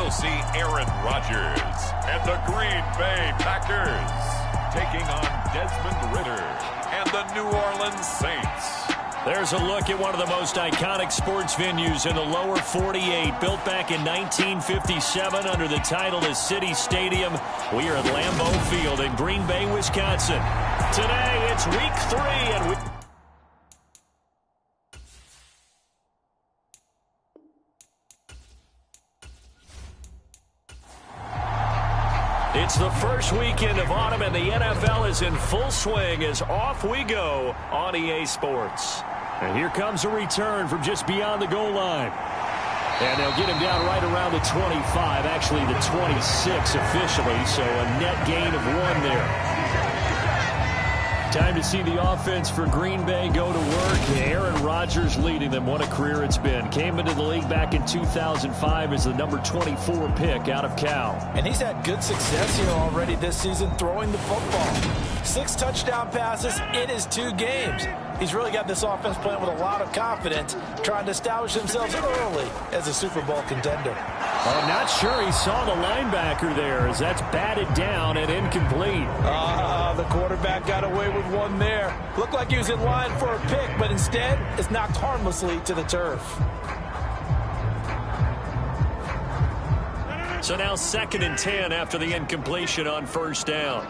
we'll see Aaron Rodgers and the Green Bay Packers taking on Desmond Ridder and the New Orleans Saints. There's a look at one of the most iconic sports venues in the lower 48, built back in 1957 under the title of City Stadium. We are at Lambeau Field in Green Bay, Wisconsin. Today, it's week 3, and it's the first weekend of autumn, and the NFL is in full swing as off we go on EA Sports. And here comes a return from just beyond the goal line. And they'll get him down right around the 25, actually the 26 officially, so a net gain of 1 there. Time to see the offense for Green Bay go to work. Aaron Rodgers leading them. What a career it's been. Came into the league back in 2005 as the number 24 pick out of Cal. And he's had good success here already this season throwing the football. 6 touchdown passes in his 2 games. He's really got this offense playing with a lot of confidence, trying to establish themselves early as a Super Bowl contender. I'm not sure he saw the linebacker there, as that's batted down and incomplete. The quarterback got away with 1 there. Looked like he was in line for a pick, but instead it's knocked harmlessly to the turf. So now 2nd and 10 after the incompletion on first down.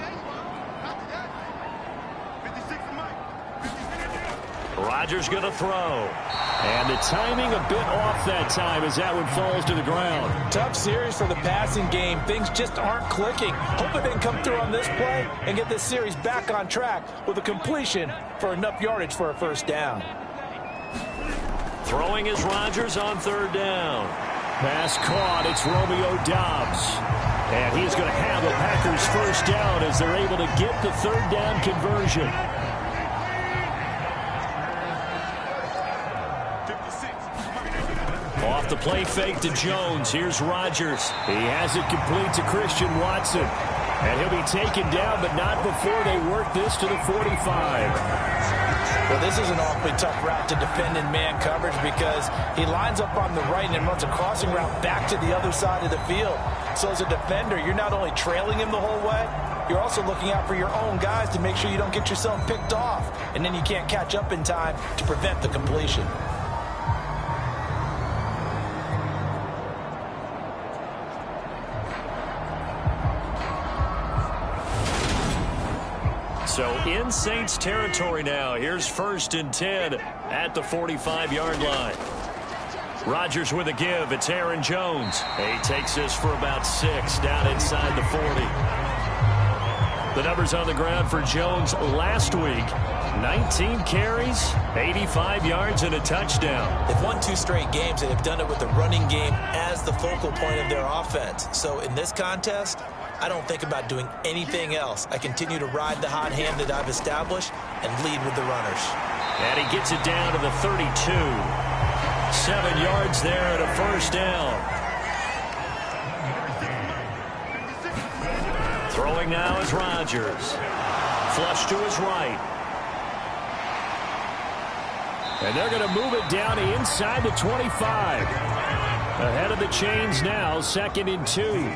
Rodgers going to throw. And the timing a bit off that time as that one falls to the ground. Tough series for the passing game. Things just aren't clicking. Hoping they can come through on this play and get this series back on track with a completion for enough yardage for a first down. Throwing is Rodgers on 3rd down. Pass caught. It's Romeo Doubs. And he's going to have the Packers first down as they're able to get the 3rd down conversion. Off the play fake to Jones. Here's Rodgers. He has it complete to Christian Watson. And he'll be taken down, but not before they work this to the 45. Well, this is an awfully tough route to defend in man coverage because he lines up on the right and then runs a crossing route back to the other side of the field. So as a defender, you're not only trailing him the whole way, you're also looking out for your own guys to make sure you don't get yourself picked off. And then you can't catch up in time to prevent the completion. So in Saints territory now. Here's 1st and 10 at the 45-yard line. Rodgers with a give. It's Aaron Jones. He takes this for about 6 down inside the 40. The numbers on the ground for Jones last week. 19 carries, 85 yards, and a touchdown. They've won 2 straight games, and they've done it with the running game as the focal point of their offense. So in this contest, I don't think about doing anything else. I continue to ride the hot hand that I've established and lead with the runners. And he gets it down to the 32. 7 yards there and a first down. Throwing now is Rodgers. Flush to his right. And they're going to move it down to inside the 25. Ahead of the chains now, 2nd and 2.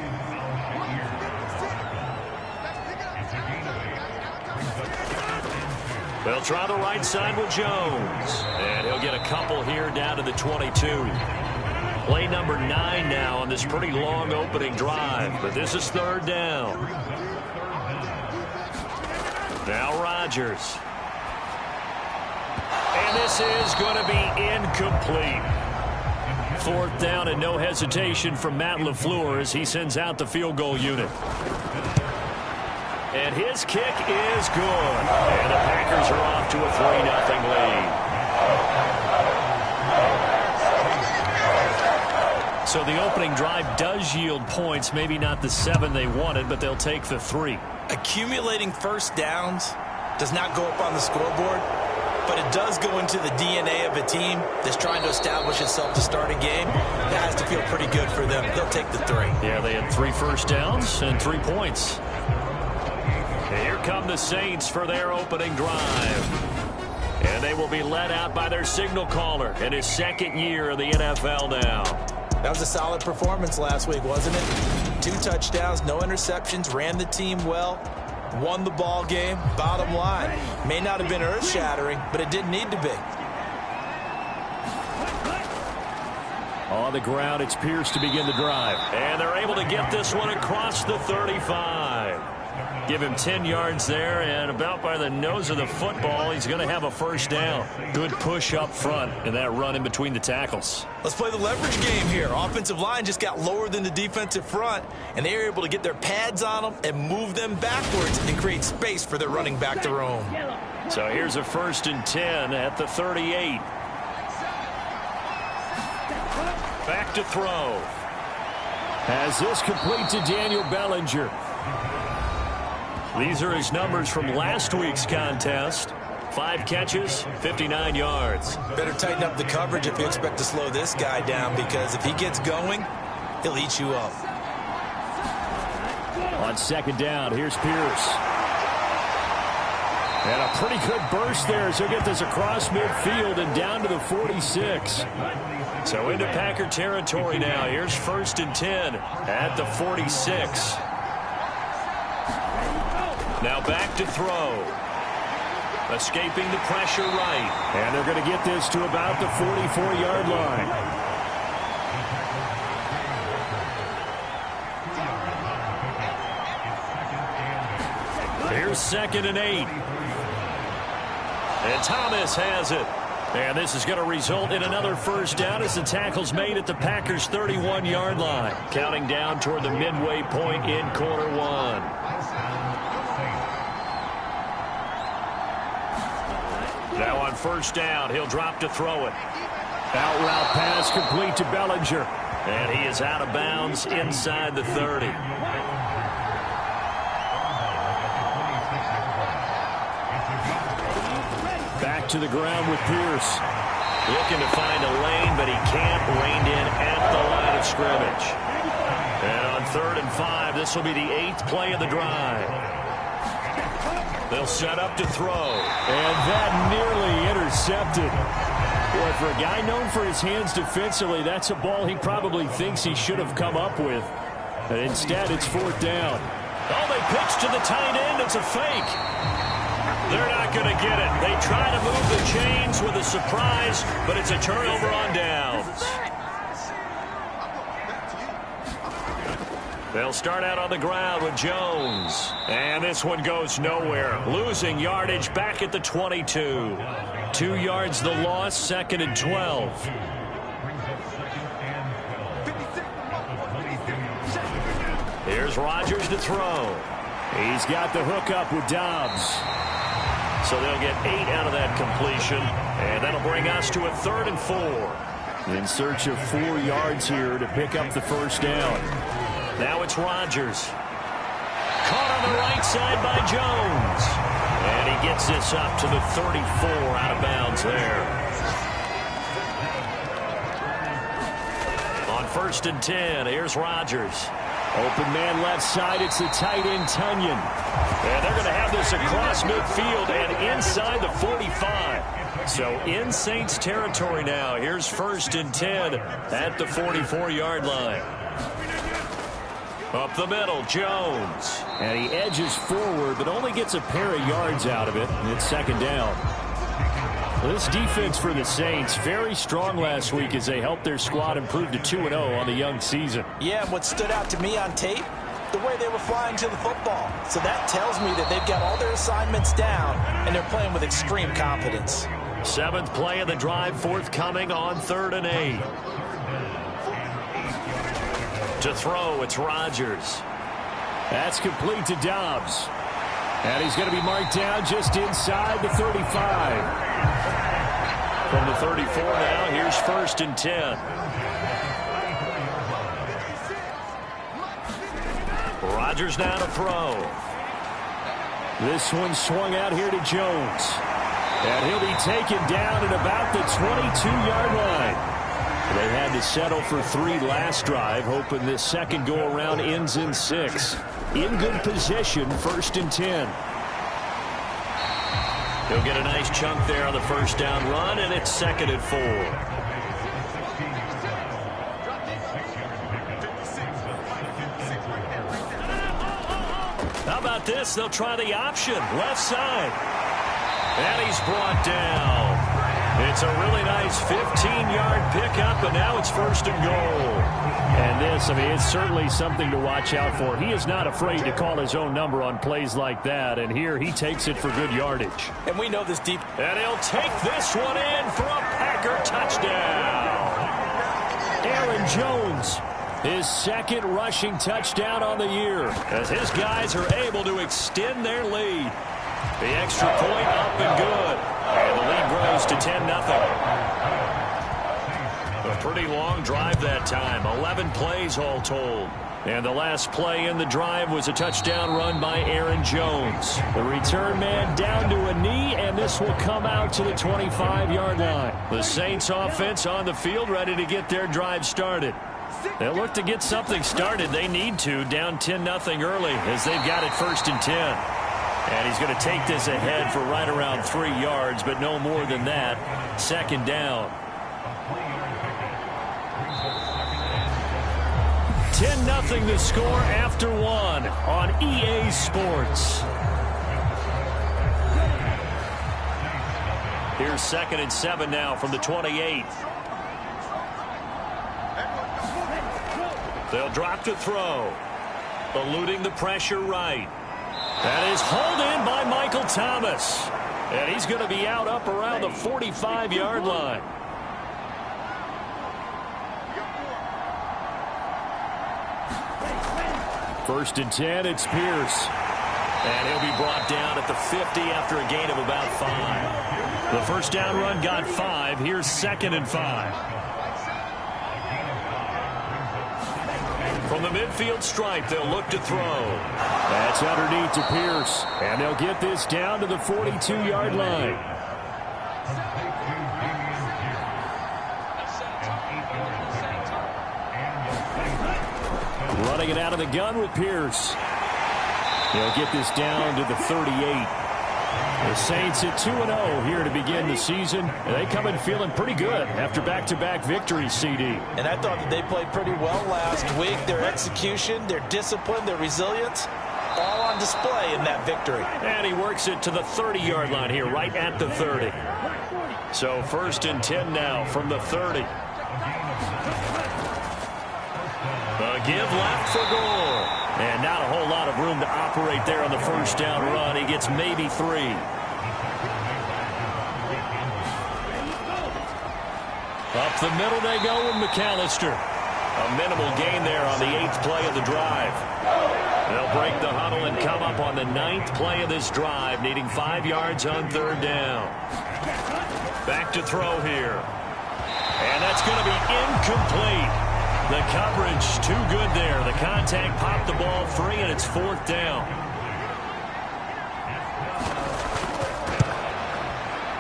They'll try the right side with Jones. And he'll get a couple here down to the 22. Play number 9 now on this pretty long opening drive. But this is 3rd down. Now Rodgers. And this is going to be incomplete. 4th down and no hesitation from Matt LaFleur as he sends out the field goal unit. And his kick is good. And the Packers are off to a 3-0 lead. So the opening drive does yield points. Maybe not the 7 they wanted, but they'll take the 3. Accumulating first downs does not go up on the scoreboard, but it does go into the DNA of a team that's trying to establish itself to start a game. That has to feel pretty good for them. They'll take the 3. Yeah, they had 3 first downs and 3 points. Here come the Saints for their opening drive. And they will be led out by their signal caller in his 2nd year of the NFL now. That was a solid performance last week, wasn't it? 2 touchdowns, no interceptions, ran the team well, won the ball game. Bottom line, may not have been earth-shattering, but it didn't need to be. On the ground, it's Pierce to begin the drive. And they're able to get this one across the 35. Give him 10 yards there, and about by the nose of the football, he's going to have a first down. Good push up front and that run in between the tackles. Let's play the leverage game here. Offensive line just got lower than the defensive front, and they were able to get their pads on them and move them backwards and create space for their running back to roam. So here's a 1st and 10 at the 38. Back to throw. Has this complete to Daniel Bellinger. These are his numbers from last week's contest. 5 catches, 59 yards. Better tighten up the coverage if you expect to slow this guy down, because if he gets going, he'll eat you up. On 2nd down, here's Pierce. And a pretty good burst there, so he'll get this across midfield and down to the 46. So into Packer territory now. Here's 1st and 10 at the 46. Now back to throw. Escaping the pressure right. And they're going to get this to about the 44-yard line. Here's 2nd and 8. And Thomas has it. And this is going to result in another first down as the tackle's made at the Packers' 31-yard line. Counting down toward the midway point in quarter 1. Now on 1st down, he'll drop to throw it. Out route pass complete to Bellinger. And he is out of bounds inside the 30. Back to the ground with Pierce. Looking to find a lane, but he can't. Reined in at the line of scrimmage. And on 3rd and 5, this will be the 8th play of the drive. They'll set up to throw. And that nearly intercepted. Boy, for a guy known for his hands defensively, that's a ball he probably thinks he should have come up with. And instead, it's 4th down. Oh, they pitch to the tight end. It's a fake. They're not going to get it. They try to move the chains with a surprise, but it's a turnover on downs. They'll start out on the ground with Jones. And this one goes nowhere. Losing yardage back at the 22. 2 yards the loss, 2nd and 12. Here's Rodgers to throw. He's got the hook up with Dobbs. So they'll get 8 out of that completion. And that'll bring us to a 3rd and 4. In search of 4 yards here to pick up the first down. Now it's Rodgers. Caught on the right side by Jones. And he gets this up to the 34 out of bounds there. On 1st and 10, here's Rodgers. Open man left side, it's the tight end Tunyon. And they're going to have this across midfield and inside the 45. So in Saints territory now. Here's 1st and 10 at the 44-yard line. Up the middle, Jones. And he edges forward, but only gets a pair of yards out of it. And it's 2nd down. This defense for the Saints, very strong last week as they helped their squad improve to 2-0 on the young season. Yeah, and what stood out to me on tape, the way they were flying to the football. So that tells me that they've got all their assignments down, and they're playing with extreme confidence. 7th play of the drive, forthcoming on 3rd and 8. To throw, it's Rodgers. That's complete to Dobbs. And he's going to be marked down just inside the 35. From the 34 now, here's 1st and 10. Rodgers now to throw. This one swung out here to Jones. And he'll be taken down at about the 22-yard line. They had to settle for 3 last drive, hoping this second go-around ends in 6. In good position, 1st and 10. He'll get a nice chunk there on the first down run, and it's 2nd and 4. How about this? They'll try the option. Left side. And he's brought down. It's a really nice 15-yard pickup, and now it's 1st and goal. And this, I mean, it's certainly something to watch out for. He is not afraid to call his own number on plays like that, and here he takes it for good yardage. And we know this deep. And he'll take this one in for a Packer touchdown. Aaron Jones, his 2nd rushing touchdown on the year, as his guys are able to extend their lead. The extra point up and good. And the lead grows to 10-0. A pretty long drive that time. 11 plays all told. And the last play in the drive was a touchdown run by Aaron Jones. The return man down to a knee, and this will come out to the 25-yard line. The Saints offense on the field ready to get their drive started. They'll look to get something started. They need to, down 10-0 early as they've got it 1st and 10. And he's going to take this ahead for right around 3 yards, but no more than that. 2nd down. 10-0 the score after 1 on EA Sports. Here's 2nd and 7 now from the 28. They'll drop to throw. Eluding the pressure right. That is hauled in by Michael Thomas. And he's going to be out up around the 45-yard line. First and 10, it's Pierce. And he'll be brought down at the 50 after a gain of about 5. The first down run got 5. Here's 2nd and 5. From the midfield stripe, they'll look to throw. That's underneath to Pierce. And they'll get this down to the 42-yard line. Running it out of the gun with Pierce. They'll get this down to the 38. The Saints at 2-0 here to begin the season. They come in feeling pretty good after back-to-back victories, CD. And I thought that they played pretty well last week. Their execution, their discipline, their resilience, all on display in that victory. And he works it to the 30-yard line here, right at the 30. So 1st and 10 now from the 30. A give left for Gore. And not a whole lot of room to operate there on the first down run. He gets maybe 3. Up the middle they go with McAllister. A minimal gain there on the 8th play of the drive. They'll break the huddle and come up on the 9th play of this drive, needing 5 yards on 3rd down. Back to throw here. And that's going to be incomplete. The coverage too good there. The contact popped the ball free, and it's 4th down.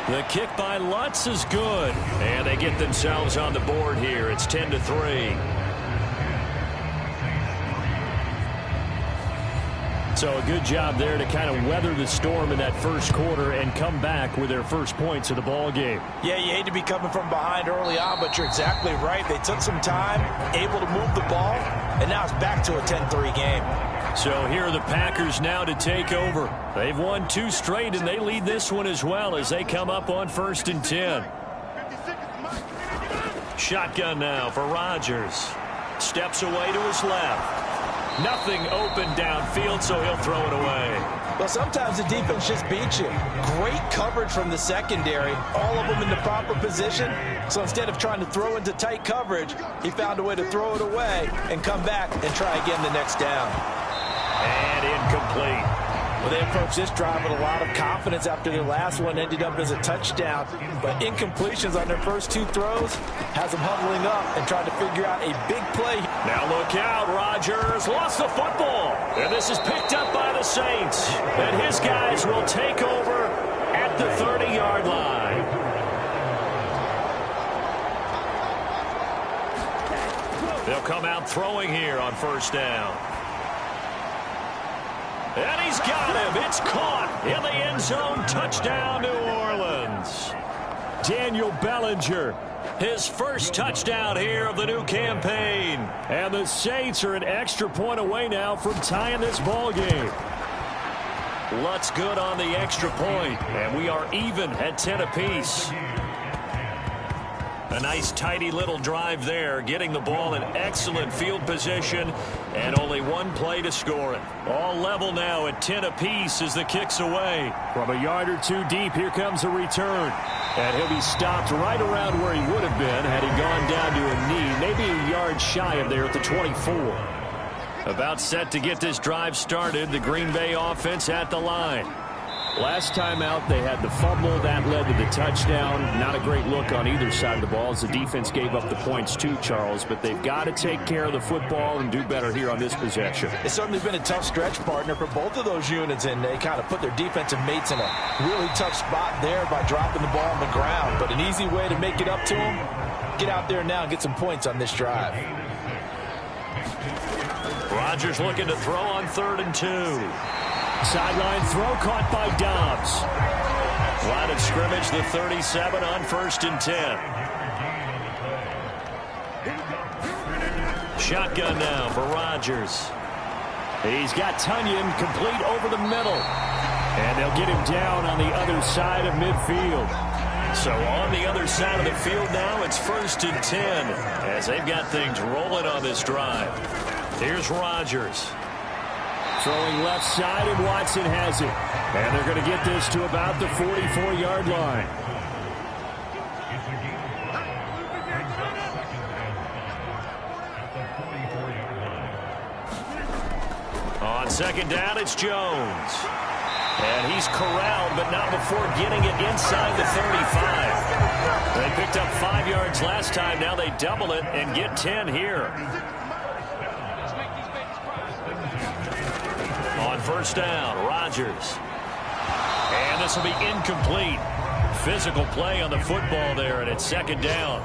The kick by Lutz is good. And they get themselves on the board here. It's 10-3. So a good job there to kind of weather the storm in that first quarter and come back with their first points of the ball game. Yeah, you hate to be coming from behind early on, but you're exactly right. They took some time, able to move the ball, and now it's back to a 10-3 game. So here are the Packers now to take over. They've won 2 straight, and they lead this one as well as they come up on 1st and 10. Shotgun now for Rodgers. Steps away to his left. Nothing open downfield, so he'll throw it away. Well, sometimes the defense just beats you. Great coverage from the secondary, all of them in the proper position. So instead of trying to throw into tight coverage, he found a way to throw it away and come back and try again the next down. And incomplete. Well, they approached this drive with a lot of confidence after their last one ended up as a touchdown. But incompletions on their first 2 throws has them huddling up and trying to figure out a big play. Now look out, Rodgers lost the football. And this is picked up by the Saints. And his guys will take over at the 30-yard line. They'll come out throwing here on 1st down. And he's got him. It's caught in the end zone. Touchdown, New Orleans. Daniel Bellinger. His first touchdown here of the new campaign. And the Saints are an extra point away now from tying this ball game. Lutz good on the extra point, and we are even at 10 apiece. A nice tidy little drive there, getting the ball in excellent field position, and only one play to score it. All level now at 10 apiece as the kick's away. From a yard or two deep, here comes a return. And he'll be stopped right around where he would have been had he gone down to a knee, maybe a yard shy of there at the 24. About set to get this drive started, the Green Bay offense at the line. Last time out, they had the fumble. That led to the touchdown. Not a great look on either side of the ball as the defense gave up the points too, Charles. But they've got to take care of the football and do better here on this possession. It's certainly been a tough stretch, partner, for both of those units, and they kind of put their defensive mates in a really tough spot there by dropping the ball on the ground. But an easy way to make it up to them, get out there now and get some points on this drive. Rodgers looking to throw on 3rd and 2. Sideline throw caught by Dobbs. Line of scrimmage, the 37 on 1st and 10. Shotgun now for Rodgers. He's got Tunyon complete over the middle. And they'll get him down on the other side of midfield. So on the other side of the field now, it's 1st and 10 as they've got things rolling on this drive. Here's Rodgers. Throwing left side, and Watson has it. And they're going to get this to about the 44-yard line. On 2nd down, it's Jones. And he's corralled, but not before getting it inside the 35. They picked up 5 yards last time. Now they double it and get 10 here. On 1st down, Rodgers. And this will be incomplete. Physical play on the football there, and it's 2nd down.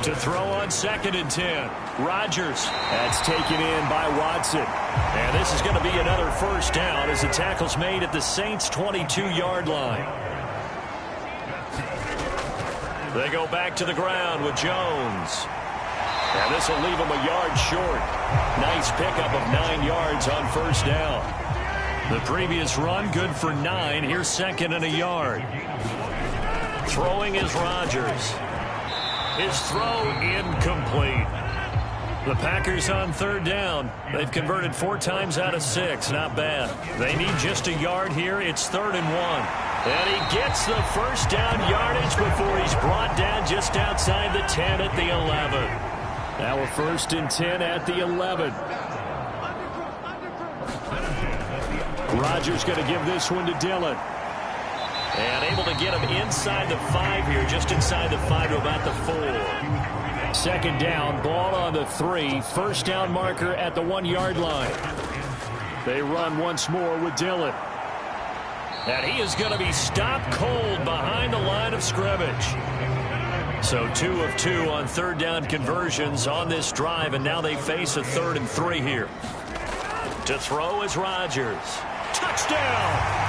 To throw on 2nd and 10, Rodgers. That's taken in by Watson. And this is going to be another 1st down as the tackle's made at the Saints' 22-yard line. They go back to the ground with Jones. And this will leave him a yard short. Nice pickup of 9 yards on 1st down. The previous run good for 9. Here's 2nd and a yard. Throwing is Rodgers. His throw incomplete. The Packers on 3rd down. They've converted 4 times out of 6. Not bad. They need just a yard here. It's 3rd and 1. And he gets the 1st down yardage before he's brought down just outside the 10 at the 11. Now a 1st and 10 at the 11. Rodgers going to give this one to Dillon. And able to get him inside the 5 here, just inside the 5 to about the 4. 2nd down, ball on the 3. 1st down marker at the 1-yard line. They run once more with Dillon. And he is going to be stopped cold behind the line of scrimmage. So 2 of 2 on 3rd down conversions on this drive, and now they face a 3rd and 3 here. To throw is Rodgers. Touchdown!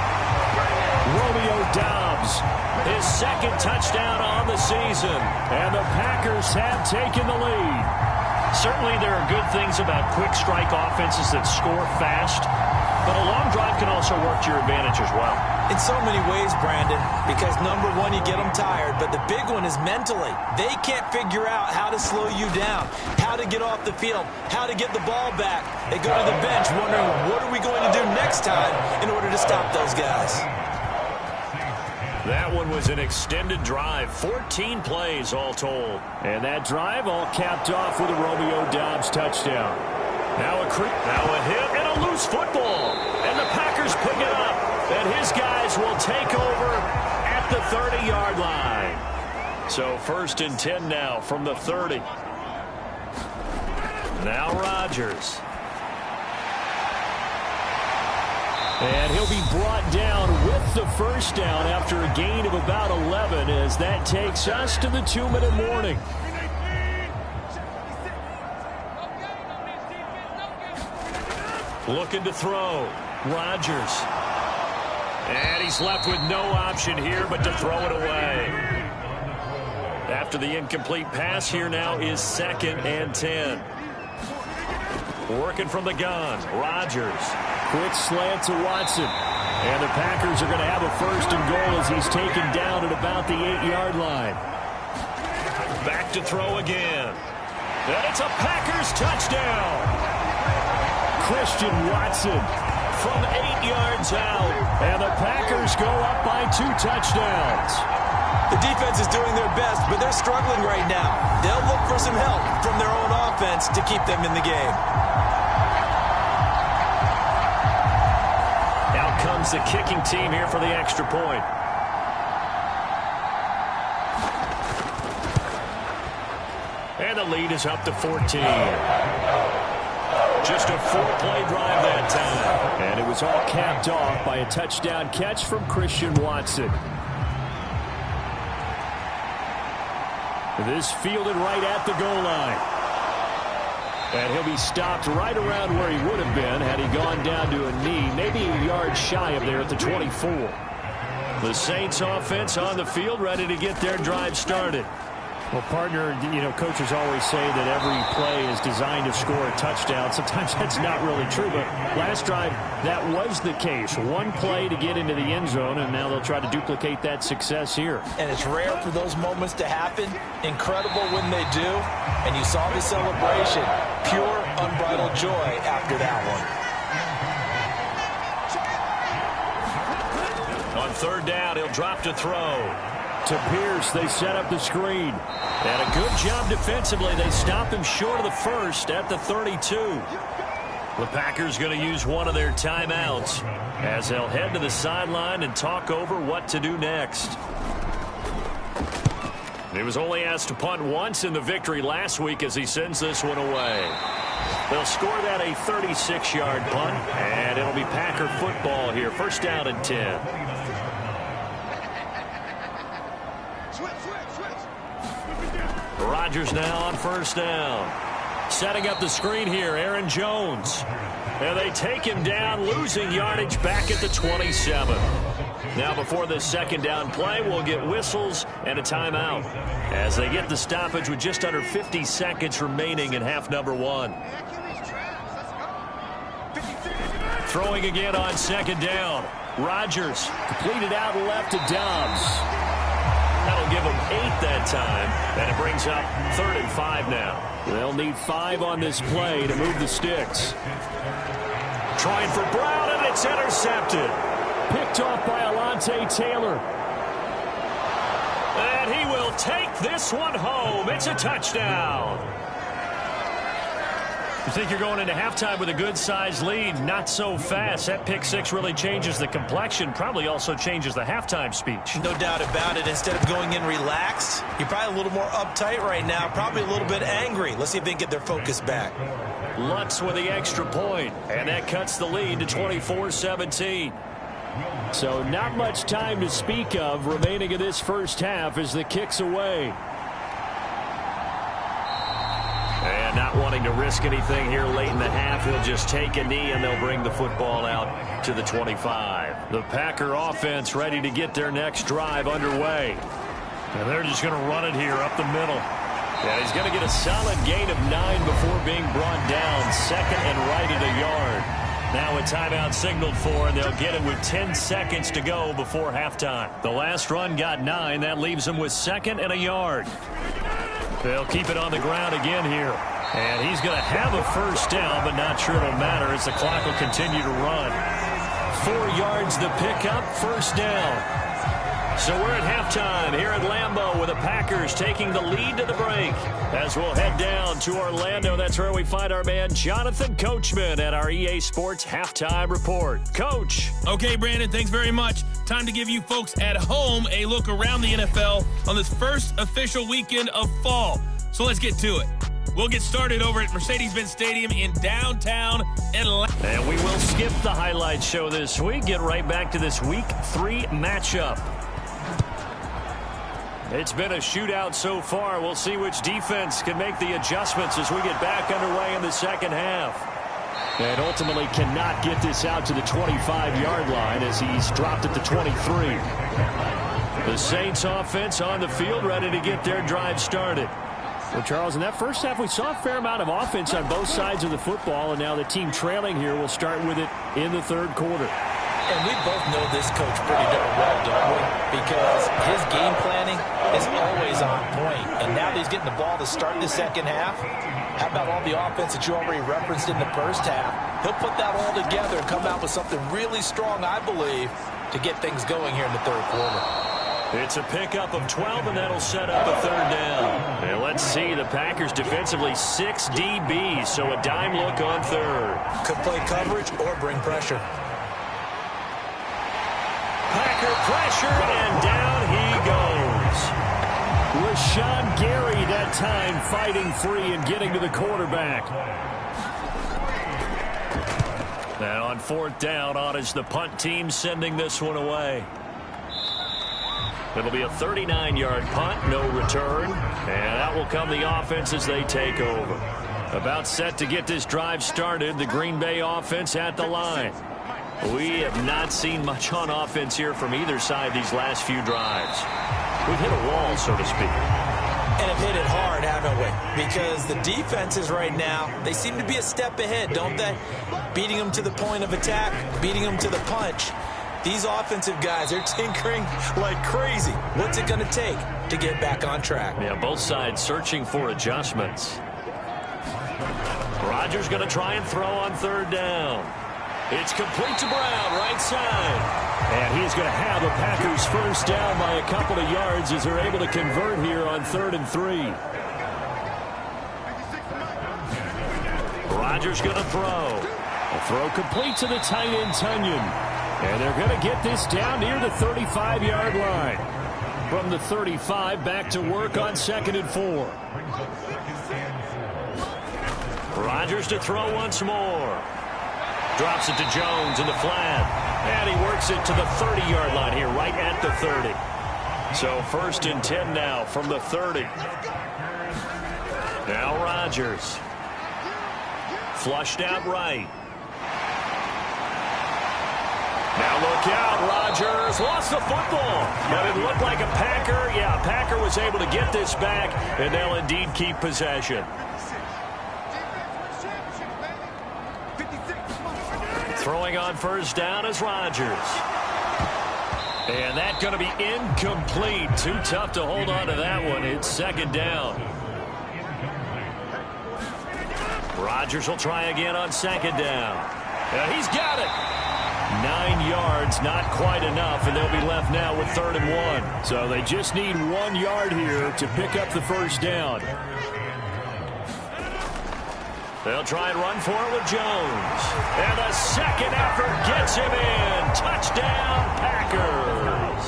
Romeo Doubs. His 2nd touchdown on the season. And the Packers have taken the lead. Certainly there are good things about quick strike offenses that score fast, but a long drive can also work to your advantage as well. In so many ways, Brandon, because number one, you get them tired, but the big one is mentally. They can't figure out how to slow you down, how to get off the field, how to get the ball back. They go to the bench wondering, what are we going to do next time in order to stop those guys? That one was an extended drive, 14 plays all told. And that drive all capped off with a Romeo Doubs touchdown. Now a hit and a loose football. And the Packers pick it up. And his guys will take over at the 30-yard line. So 1st and 10 now from the 30. Now Rodgers. And he'll be brought down with the 1st down after a gain of about 11 as that takes us to the 2-minute warning. Looking to throw. Rodgers. And he's left with no option here but to throw it away. After the incomplete pass, here now is 2nd and 10. Working from the gun, Rodgers. Quick slant to Watson. And the Packers are going to have a first and goal as he's taken down at about the 8-yard line. Back to throw again. And it's a Packers touchdown. Christian Watson from 8 yards out. And the Packers go up by 2 touchdowns. The defense is doing their best, but they're struggling right now. They'll look for some help from their own offense to keep them in the game. Out comes the kicking team here for the extra point. And the lead is up to 14. Just a 4-play drive that time. And it was all capped off by a touchdown catch from Christian Watson. This fielded right at the goal line. And he'll be stopped right around where he would have been had he gone down to a knee, maybe a yard shy of there at the 24. The Saints offense on the field, ready to get their drive started. Well, partner, coaches always say that every play is designed to score a touchdown. Sometimes that's not really true, but last drive, that was the case. One play to get into the end zone, and now they'll try to duplicate that success here. And it's rare for those moments to happen. Incredible when they do. And you saw the celebration. Pure, unbridled joy after that one. On third down, he'll drop to throw. To Pierce, they set up the screen. And a good job defensively. They stop him short of the first at the 32. The Packers going to use one of their timeouts as they'll head to the sideline and talk over what to do next. He was only asked to punt once in the victory last week as he sends this one away. They'll score that a 36-yard punt, and it'll be Packer football here. First down and 10. Rodgers now on first down. Setting up the screen here, Aaron Jones. And they take him down, losing yardage back at the 27. Now before this second down play, we'll get whistles and a timeout as they get the stoppage with just under 50 seconds remaining in half number 1. Throwing again on second down. Rodgers completed out left to Dobbs. That'll give them 8 that time, and it brings up 3rd and 5 now. They'll need 5 on this play to move the sticks. Trying for Brown, and it's intercepted. Picked off by Alontae Taylor. And he will take this one home. It's a touchdown. You think you're going into halftime with a good-sized lead? Not so fast. That pick six really changes the complexion. Probably also changes the halftime speech. No doubt about it. Instead of going in relaxed, you're probably a little more uptight right now. Probably a little bit angry. Let's see if they can get their focus back. Lutz with the extra point, and that cuts the lead to 24-17. So not much time to speak of remaining in this first half as the kick's away. And not wanting to risk anything here late in the half, he'll just take a knee and they'll bring the football out to the 25. The Packer offense ready to get their next drive underway. And they're just going to run it here up the middle. And he's going to get a solid gain of 9 before being brought down. Second and right at a yard. Now a timeout signaled for, and they'll get it with 10 seconds to go before halftime. The last run got 9. That leaves them with 2nd and a yard. They'll keep it on the ground again here. And he's going to have a first down, but not sure it'll matter as the clock will continue to run. 4 yards the pickup, first down. So we're at halftime here at Lambeau with the Packers taking the lead to the break. As we'll head down to Orlando, that's where we find our man Jonathan Coachman at our EA Sports Halftime Report. Coach. Okay, Brandon, thanks very much. Time to give you folks at home a look around the NFL on this first official weekend of fall. So let's get to it. We'll get started over at Mercedes-Benz Stadium in downtown Atlanta. And we will skip the highlight show this week. Get right back to this Week 3 matchup. It's been a shootout so far. We'll see which defense can make the adjustments as we get back underway in the second half. And ultimately cannot get this out to the 25-yard line as he's dropped at the 23. The Saints offense on the field ready to get their drive started. Well, Charles, in that first half, we saw a fair amount of offense on both sides of the football, and now the team trailing here will start with it in the third quarter. And we both know this coach pretty darn well, don't we? Because his game planning is always on point. And now that he's getting the ball to start the second half, how about all the offense that you already referenced in the first half? He'll put that all together and come out with something really strong, I believe, to get things going here in the third quarter. It's a pickup of 12, and that'll set up a third down. And let's see, the Packers defensively 6 DBs, so a dime look on third. Could play coverage or bring pressure. Packer pressure, and down he goes. Rashawn Gary that time fighting free and getting to the quarterback. Now on fourth down, on is the punt team sending this one away. It'll be a 39-yard punt, no return. And out will come the offense as they take over. About set to get this drive started, the Green Bay offense at the line. We have not seen much on offense here from either side these last few drives. We've hit a wall, so to speak. And have hit it hard, haven't we? Because the defenses right now, they seem to be a step ahead, don't they? Beating them to the point of attack, beating them to the punch. These offensive guys, they're tinkering like crazy. What's it going to take to get back on track? Yeah, both sides searching for adjustments. Rodgers going to try and throw on third down. It's complete to Brown, right side. And he's going to have the Packers first down by a couple of yards as they're able to convert here on 3rd and 3. Rodgers going to throw. A throw complete to the tight end, Tunyon. And they're going to get this down near the 35-yard line. From the 35, back to work on 2nd and 4. Rodgers to throw once more. Drops it to Jones in the flat. And he works it to the 30-yard line here, right at the 30. So 1st and 10 now from the 30. Now Rodgers. Flushed out right. Now look out, Rodgers lost the football. But it looked like a Packer. Yeah, Packer was able to get this back, and they'll indeed keep possession. Throwing on first down is Rodgers. And that's going to be incomplete. Too tough to hold on to that one. It's 2nd down. Rodgers will try again on 2nd down. And he's got it. 9 yards, not quite enough, and they'll be left now with 3rd and 1. So they just need 1 yard here to pick up the first down. They'll try and run for it with Jones. And a second effort gets him in. Touchdown, Packers.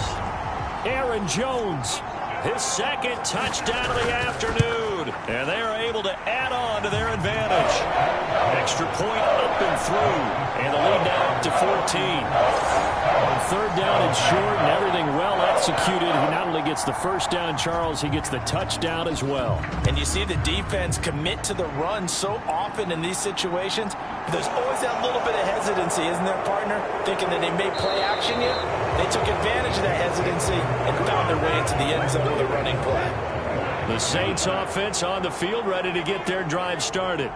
Aaron Jones, his 2nd touchdown of the afternoon. And they are able to add on to their advantage. Extra point up and through. And the lead now up to 14. On 3rd down and short and everything well executed. He not only gets the first down, Charles, he gets the touchdown as well. And you see the defense commit to the run so often in these situations. There's always that little bit of hesitancy, isn't there, partner? Thinking that they may play action you. They took advantage of that hesitancy and found their way into the end zone with a running play. The Saints offense on the field ready to get their drive started.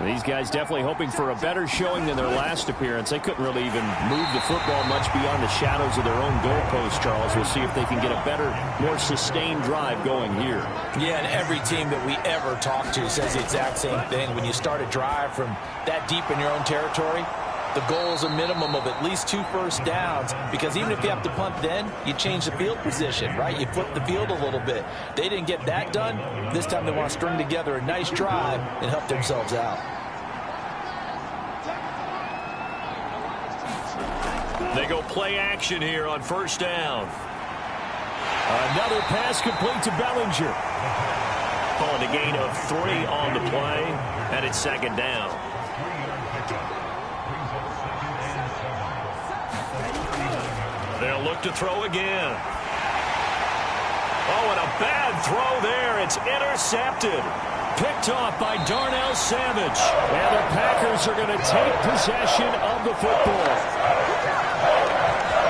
These guys definitely hoping for a better showing than their last appearance. They couldn't really even move the football much beyond the shadows of their own goalpost, Charles. We'll see if they can get a better, more sustained drive going here. Yeah, and every team that we ever talk to says the exact same thing. When you start a drive from that deep in your own territory, the goal is a minimum of at least 2 first downs, because even if you have to punt then, you change the field position, right? You flip the field a little bit. They didn't get that done. This time they want to string together a nice drive and help themselves out. They go play action here on first down. Another pass complete to Bellinger. Calling a gain of 3 on the play, and it's 2nd down. They'll look to throw again. Oh, and a bad throw there. It's intercepted. Picked off by Darnell Savage. And the Packers are going to take possession of the football.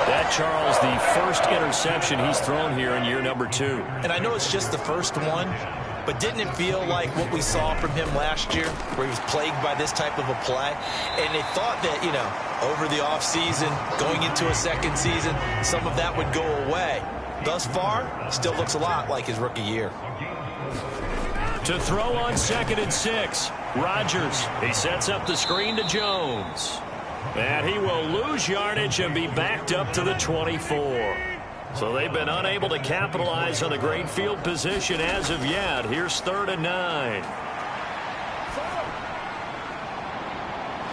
That, Charles, the first interception he's thrown here in year number 2. And I know it's just the first one, but didn't it feel like what we saw from him last year, where he was plagued by this type of a play? And they thought that, you know, over the offseason, going into a second season, some of that would go away. Thus far, still looks a lot like his rookie year. To throw on 2nd and 6, Rodgers. He sets up the screen to Jones. And he will lose yardage and be backed up to the 24. So they've been unable to capitalize on a great field position as of yet. Here's 3rd and 9.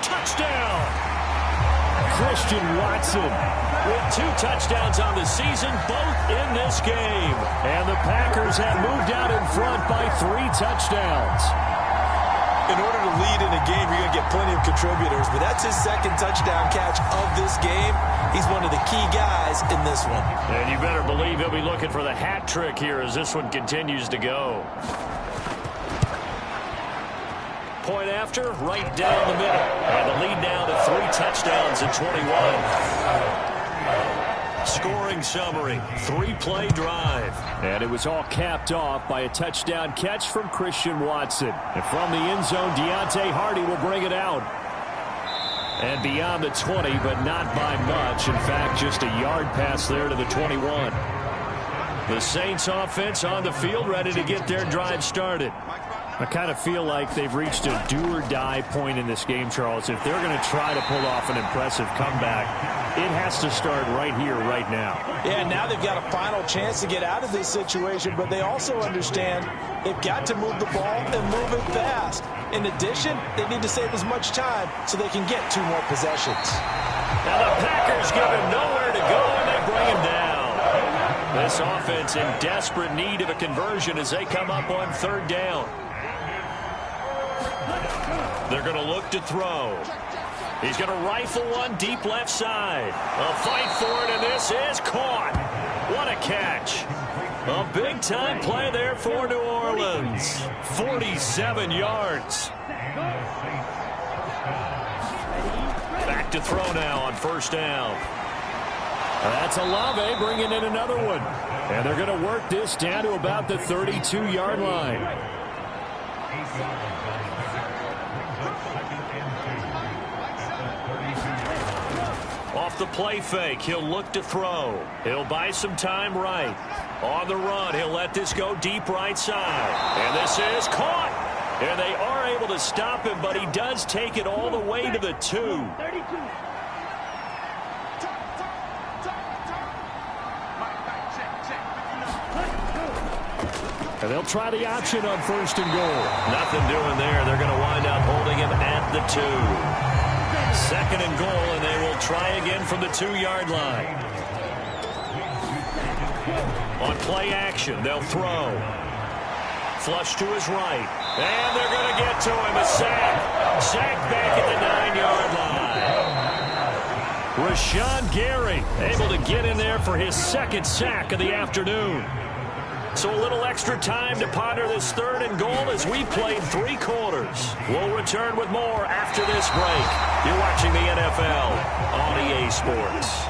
Touchdown! Christian Watson with 2 touchdowns on the season, both in this game. And the Packers have moved out in front by 3 touchdowns. In order to lead in a game, you're going to get plenty of contributors, but that's his 2nd touchdown catch of this game. He's one of the key guys in this one. And you better believe he'll be looking for the hat trick here as this one continues to go. Point after, right down the middle. And the lead now to 3 touchdowns at 21. Scoring summary, 3-play drive. And it was all capped off by a touchdown catch from Christian Watson. And from the end zone, Deontay Hardy will bring it out. And beyond the 20, but not by much. In fact, just a yard pass there to the 21. The Saints offense on the field, ready to get their drive started. I kind of feel like they've reached a do-or-die point in this game, Charles. If they're going to try to pull off an impressive comeback, it has to start right here, right now. Yeah, now they've got a final chance to get out of this situation, but they also understand they've got to move the ball and move it fast. In addition, they need to save as much time so they can get 2 more possessions. Now the Packers give him nowhere to go, and they bring him down. This offense in desperate need of a conversion as they come up on 3rd down. They're going to look to throw. He's going to rifle one deep left side. A fight for it, and this is caught. What a catch. A big-time play there for New Orleans. 47 yards. Back to throw now on 1st down. That's Olave bringing in another one. And they're going to work this down to about the 32-yard line. Off the play fake, he'll look to throw. He'll buy some time right. On the run, he'll let this go deep right side. And this is caught. And they are able to stop him, but he does take it all the way to the 2. And they'll try the option on 1st and goal. Nothing doing there. They're going to wind up holding him at the 2. 2nd and goal, and they will try again from the 2-yard line. On play action, they'll throw. Flush to his right. And they're going to get to him. A sack. Sack back at the 9-yard line. Rashawn Gary able to get in there for his 2nd sack of the afternoon. So a little extra time to ponder this 3rd and goal as we played 3 quarters. We'll return with more after this break. You're watching the NFL on EA Sports.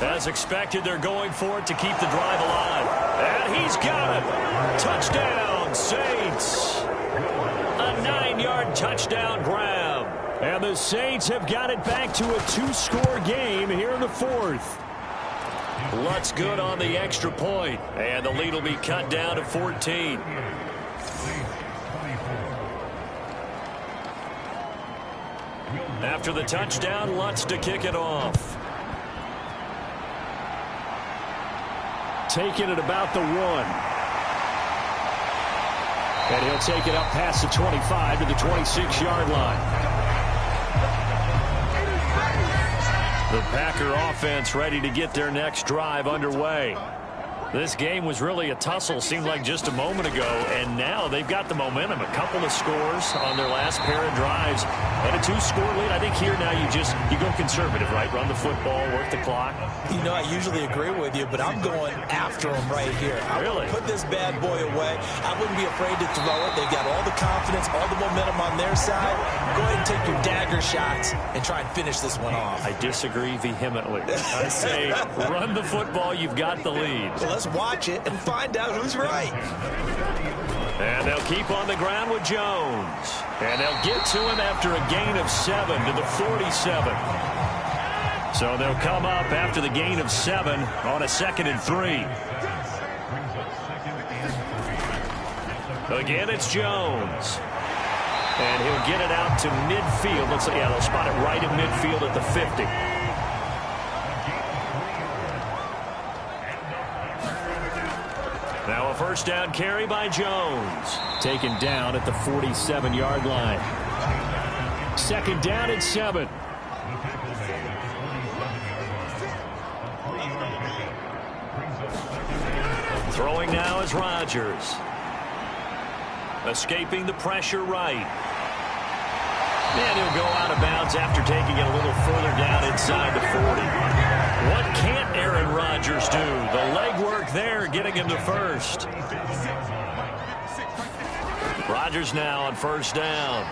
As expected, they're going for it to keep the drive alive. And he's got it. Touchdown, Saints. A 9-yard touchdown grab. And the Saints have got it back to a 2-score game here in the 4th. Lutz good on the extra point. And the lead will be cut down to 14. After the touchdown, Lutz to kick it off. Taking it about the 1. And he'll take it up past the 25 to the 26-yard line. The Packer offense ready to get their next drive underway. This game was really a tussle, seemed like just a moment ago, and now they've got the momentum. A couple of scores on their last pair of drives. And a 2-score lead. I think here now you go conservative, right? Run the football, work the clock. You know, I usually agree with you, but I'm going after them right here. I really put this bad boy away. I wouldn't be afraid to throw it. They've got all the confidence, all the momentum on their side. Go ahead and take your dagger shots and try and finish this one off. I disagree vehemently. I say run the football. You've got the lead. Well, let's watch it and find out who's right. And they'll keep on the ground with Jones. And they'll get to him after a gain of 7 to the 47. So they'll come up after the gain of 7 on a 2nd and 3. Again, it's Jones. And he'll get it out to midfield. Looks like, yeah, they'll spot it right at midfield at the 50. Now a first down carry by Jones. Taken down at the 47-yard line. 2nd down and 7. Throwing now is Rodgers. Escaping the pressure right. And he'll go out of bounds after taking it a little further down inside the 40. What can't Aaron Rodgers do? The legwork there getting him to first. Rodgers now on first down.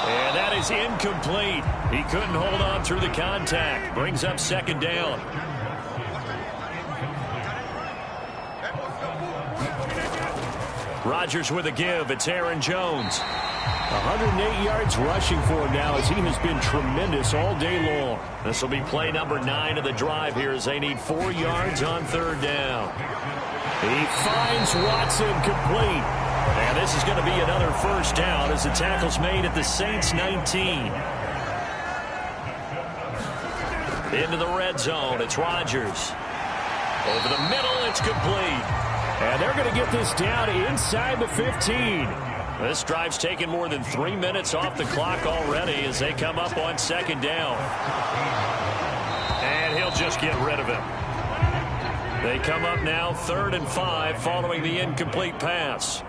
And that is incomplete. He couldn't hold on through the contact. Brings up 2nd down. Rodgers with a give. It's Aaron Jones. 108 yards rushing for him now as he has been tremendous all day long. This will be play number 9 of the drive here as they need 4 yards on 3rd down. He finds Watson complete. And this is going to be another first down as the tackle's made at the Saints 19. Into the red zone. It's Rodgers. Over the middle, it's complete. And they're going to get this down inside the 15. This drive's taken more than 3 minutes off the clock already as they come up on 2nd down. And he'll just get rid of him. They come up now 3rd and 5 following the incomplete pass.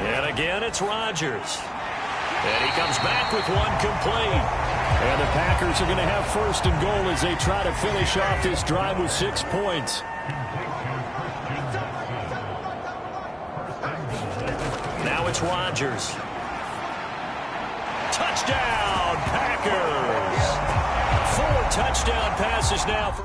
And again, it's Rodgers. And he comes back with one complete. And the Packers are going to have 1st and goal as they try to finish off this drive with 6 points. Now it's Rodgers. Touchdown, Packers. 4 touchdown passes now for...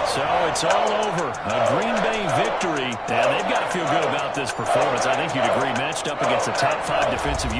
So it's all over. A Green Bay victory. And they've got to feel good about this performance. I think you'd agree, matched up against the top 5 defensive